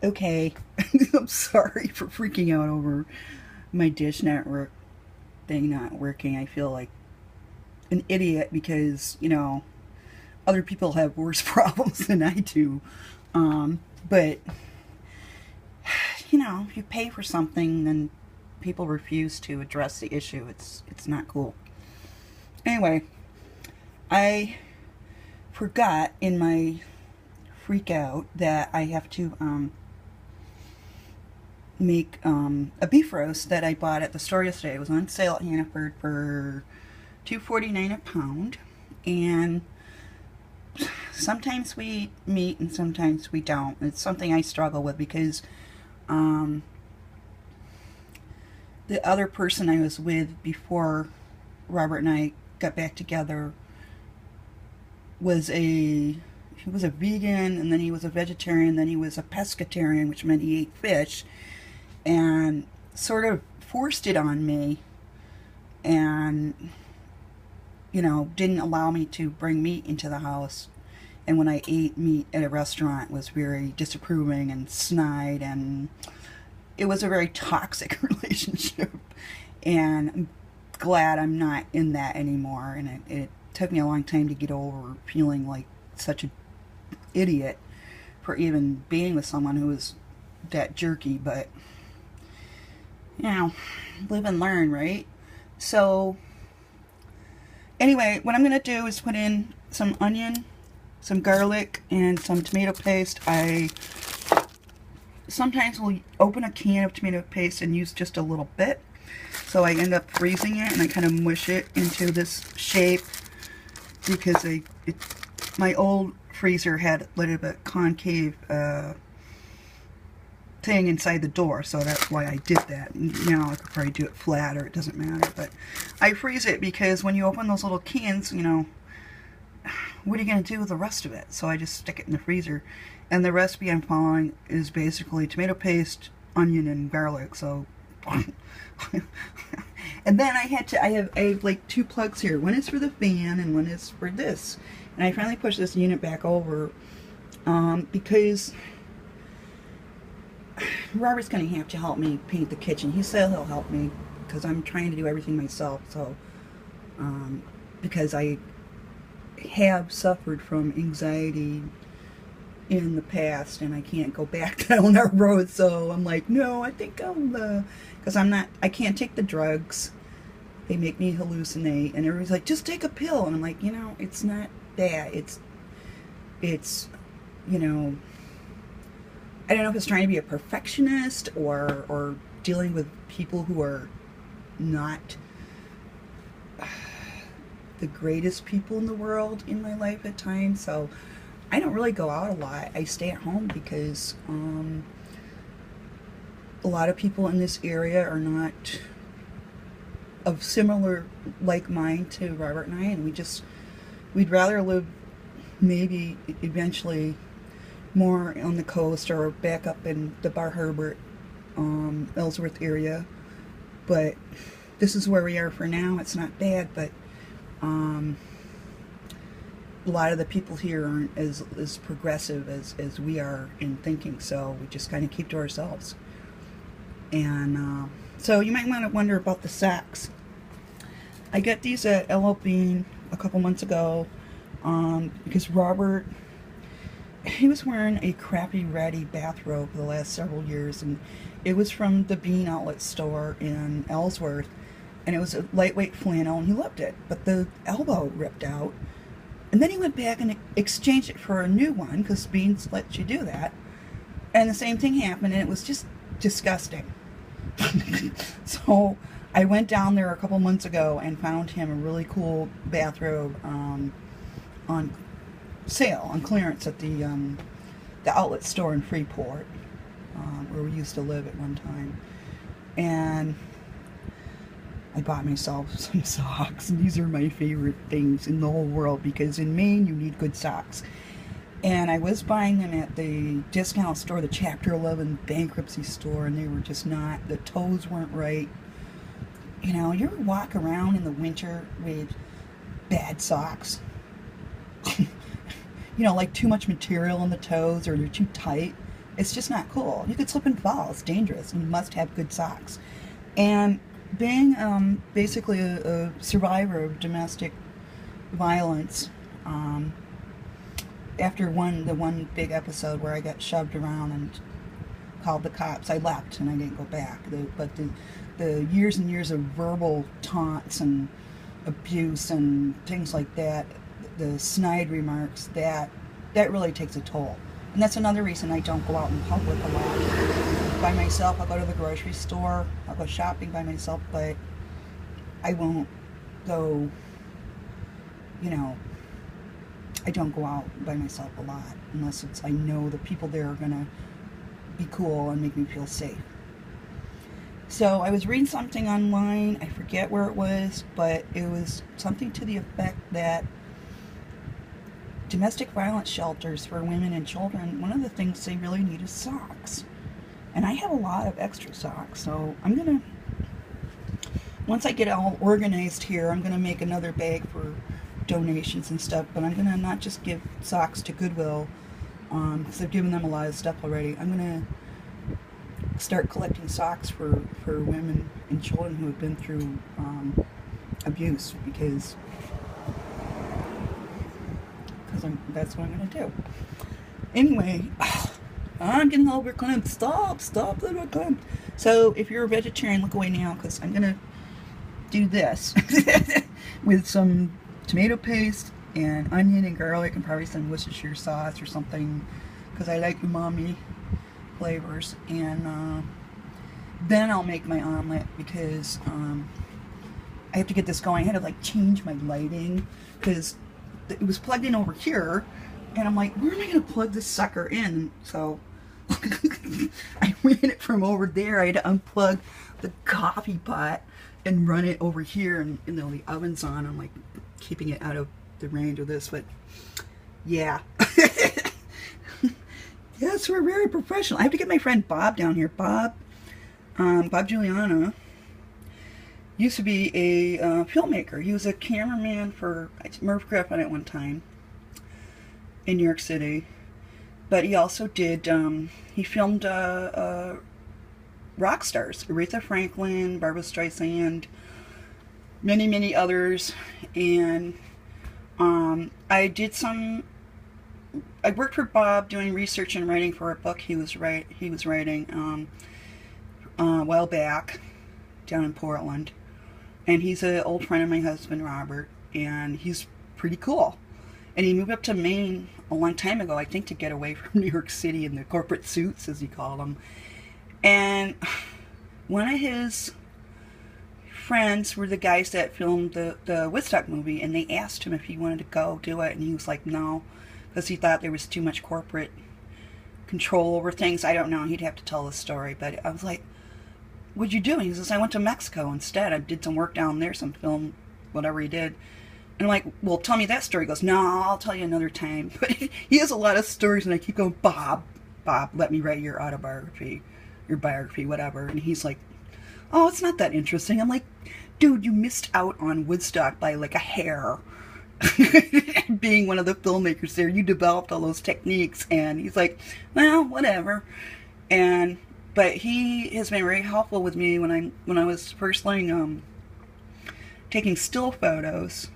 Okay, I'm sorry for freaking out over my dish network thing not working. I feel like an idiot because, other people have worse problems than I do. But, if you pay for something and people refuse to address the issue, it's not cool. Anyway, I forgot in my freak out that I have to make a beef roast that I bought at the store yesterday. It was on sale at Hannaford for $2.49 a pound, and sometimes we eat meat and sometimes we don't. It's something I struggle with because um, the other person I was with before Robert and I got back together was he was a vegan, and then he was a vegetarian, then he was a pescatarian, which meant he ate fish, and sort of forced it on me, and didn't allow me to bring meat into the house. And when I ate meat at a restaurant, was very disapproving and snide, and it was a very toxic relationship. And I'm glad I'm not in that anymore. And it took me a long time to get over feeling like such an idiot for even being with someone who was that jerky. But live and learn, right? So anyway, what I'm gonna do is put in some onion, some garlic, and some tomato paste. I sometimes will open a can of tomato paste and use just a little bit, so I end up freezing it and I kind of mush it into this shape because my old freezer had a little bit concave thing inside the door, so that's why I did that. Now I could probably do it flat, or it doesn't matter, but I freeze it because when you open those little cans, what are you going to do with the rest of it? So I just stick it in the freezer. And the recipe I'm following is basically tomato paste, onion, and garlic. So, and then I have like two plugs here. One is for the fan and one is for this. And I finally pushed this unit back over because Robert's going to have to help me paint the kitchen. He said he'll help me because I'm trying to do everything myself. So, because I have suffered from anxiety in the past and I can't go back down that road, so I'm like, no, I think because I can't take the drugs. They make me hallucinate, and everybody's like, just take a pill, and I'm like, it's not that. It's I don't know if it's trying to be a perfectionist or dealing with people who are not the greatest people in the world in my life at times. So I don't really go out a lot. I stay at home because a lot of people in this area are not of similar like mind to Robert and I, and we'd rather live maybe eventually more on the coast or back up in the Bar Harbor, Ellsworth area. But this is where we are for now. It's not bad, but a lot of the people here aren't as progressive as we are in thinking, so we just kind of keep to ourselves. And so you might want to wonder about the socks. I got these at LL Bean a couple months ago because Robert, he was wearing a crappy ratty bathrobe for the last several years, and it was from the Bean outlet store in Ellsworth, and it was a lightweight flannel, and he loved it, but the elbow ripped out. And then he went back and exchanged it for a new one, because Beans lets you do that. And the same thing happened, and it was just disgusting. So I went down there a couple months ago and found him a really cool bathrobe on sale, on clearance at the outlet store in Freeport, where we used to live at one time. And I bought myself some socks. These are my favorite things in the whole world because in Maine you need good socks. And I was buying them at the discount store, the Chapter 11 bankruptcy store, and they were just not, the toes weren't right. You ever walk around in the winter with bad socks? Like too much material on the toes, or they're too tight. It's just not cool. You could slip and fall. It's dangerous. You must have good socks. And being basically a survivor of domestic violence, after the one big episode where I got shoved around and called the cops, I left and I didn't go back. But the years and years of verbal taunts and abuse and things like that, the snide remarks, that really takes a toll. And that's another reason I don't go out in public a lot. By myself, I'll go to the grocery store, I'll go shopping by myself, but I won't go, you know, I don't go out by myself a lot unless I know the people there are going to be cool and make me feel safe. So I was reading something online, I forget where it was, but it was something to the effect that domestic violence shelters for women and children, one of the things they really need is socks. And I have a lot of extra socks, so I'm going to, once I get all organized here, I'm going to make another bag for donations and stuff, but I'm going to not just give socks to Goodwill, because I've given them a lot of stuff already. I'm going to start collecting socks for women and children who have been through abuse, because that's what I'm going to do. Anyway, I'm getting overclamped. Stop little overclamped. So if you're a vegetarian, look away now, because I'm going to do this with some tomato paste and onion and garlic and probably some Worcestershire sauce or something, because I like umami flavors. And then I'll make my omelet, because I have to get this going. I had to like change my lighting because it was plugged in over here, and I'm like, where am I going to plug this sucker in? So I ran it from over there. I had to unplug the coffee pot and run it over here, and you know, the oven's on. I'm like keeping it out of the range of this, but yeah. Yes, we're very professional. I have to get my friend Bob down here. Bob Giuliano used to be a filmmaker. He was a cameraman for Murph Griffin at one time in New York City. But he also did, he filmed rock stars. Aretha Franklin, Barbra Streisand, many, many others. And I worked for Bob doing research and writing for a book he was writing a while back down in Portland. And he's an old friend of my husband, Robert, and he's pretty cool. And he moved up to Maine a long time ago, I think, to get away from New York City and the corporate suits, as he called them. And one of his friends were the guys that filmed the Woodstock movie, and they asked him if he wanted to go do it, and he was like, no, because he thought there was too much corporate control over things. I don't know, he'd have to tell the story, but I was like, what'd you do? He says, I went to Mexico instead. I did some work down there, some film, whatever he did. And I'm like, well, tell me that story. He goes, no, I'll tell you another time. But he has a lot of stories, and I keep going, Bob, let me write your autobiography, your biography, whatever. And he's like, oh, it's not that interesting. I'm like, dude, you missed out on Woodstock by like a hair. Being one of the filmmakers there, you developed all those techniques. And he's like, well, whatever. But he has been very helpful with me when I was first learning taking still photos.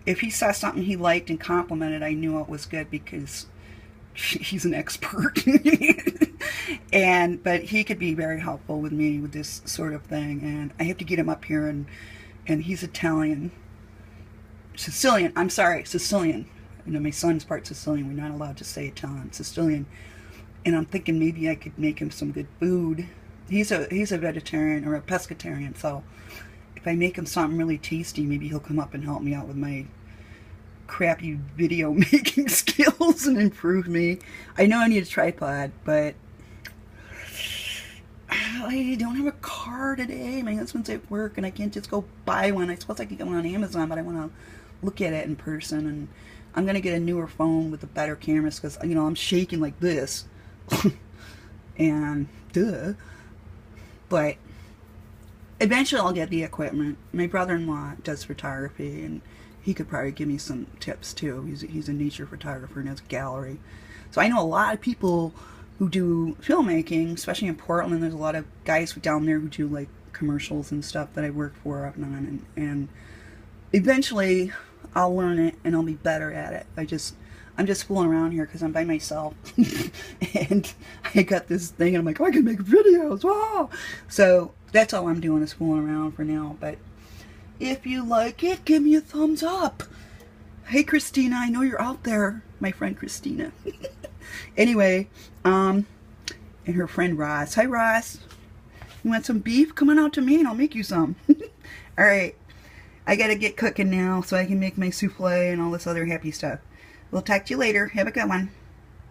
If he saw something he liked and complimented, I knew it was good because he's an expert. But he could be very helpful with me with this sort of thing. And I have to get him up here, and he's Sicilian. I'm sorry, Sicilian. You know, my son's part Sicilian. We're not allowed to say Italian. Sicilian. And I'm thinking maybe I could make him some good food. He's a vegetarian or a pescatarian, so if I make him something really tasty, maybe he'll come up and help me out with my crappy video making skills and improve me. I know I need a tripod, but I don't have a car today. My husband's at work, and I can't just go buy one. I suppose I could go on Amazon, but I want to look at it in person, and I'm going to get a newer phone with a better cameras because, you know, I'm shaking like this. And duh. But eventually I'll get the equipment. My brother-in-law does photography, and he could probably give me some tips too. He's a nature photographer and has a gallery. So I know a lot of people who do filmmaking, especially in Portland. There's a lot of guys down there who do like commercials and stuff that I work for up and on, and eventually I'll learn it and I'll be better at it. I'm just fooling around here because I'm by myself and I got this thing and I'm like, oh, I can make videos. Wow. So that's all I'm doing is fooling around for now. But if you like it, give me a thumbs up. Hey, Christina, I know you're out there, my friend Christina. Anyway, and her friend Ross. Hi, Ross. You want some beef? Come on out to me and I'll make you some. All right. I got to get cooking now so I can make my souffle and all this other happy stuff. We'll talk to you later. Have a good one.